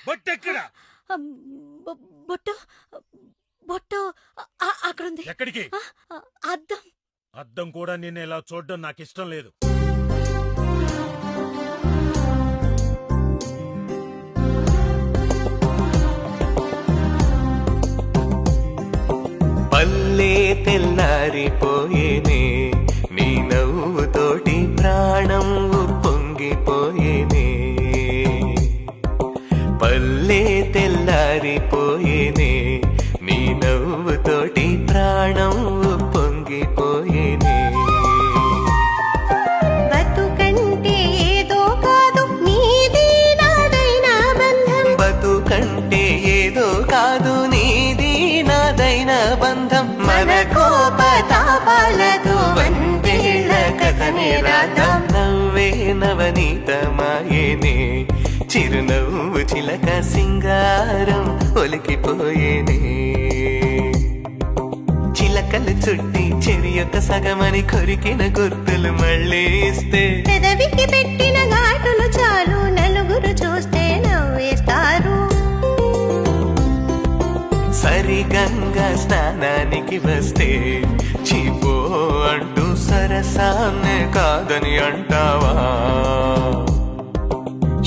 బొట్టెక్కడ? బొట్టు బొట్టు అక్కడుంది. ఎక్కడికి? అద్దం. అద్దం కూడా నిన్ను ఇలా చూడడం నాకు ఇష్టం లేదు. పల్లె తెల్లారిపోయేనే, నీ నవ్వుతోటి ప్రాణం పొంగిపోయేనే. పల్లె తెల్లారిపోయేనే, నీ నవ్వుతోటి ప్రాణం పొంగిపోయేనే. బతుకంటే ఏదో కాదు నీది నాదైనా బంధం. బతుకంటే ఏదో కాదు నీది నాదైనా బంధం. మన కోపతాపాలతో వందేళ్ల కథనే రాద్దాం. నవ్వే నవనీతమాయేనే, చిరునవ్వు చిలక సింగారం ఒలికిపోయేనే. చిలకలు చుట్టి చెరి యొక్క సగమని కొరికిన గుర్తులు మళ్ళీ ఇస్తే, పెదవికి పెట్టిన ఘాటులు చాలు నలుగురు చూస్తే నవ్వేస్తారు. సరిగంగా స్నానానికి వస్తే చీపో అంటూ సరసాన్నే కాదని అంటావా?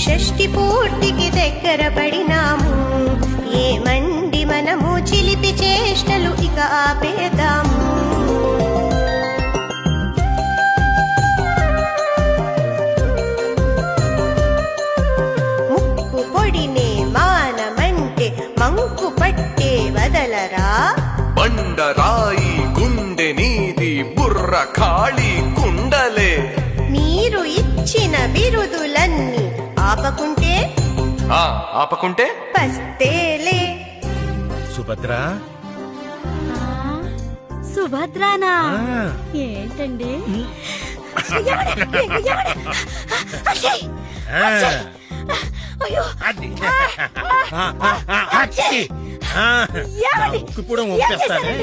షష్ఠి పూర్తికి దగ్గర పడినాము, ఏమండి మనము చిలిపి చేష్టలు ఇక ఆపేద్దాము. ముక్కు పొడినే మానమంటే మంకు పట్టే వదలరా. బండరాయి గుండె నీది బుర్ర ఖాళీ కుండలే. మీరు ఇచ్చిన బిరుదులన్నీ ఆపకుంటే ఆపకుంటే పస్తేలే. సుభద్ర, సుభద్రానా? ఏంటండి? అయ్యో ఇప్పుడు పంపిస్తానే.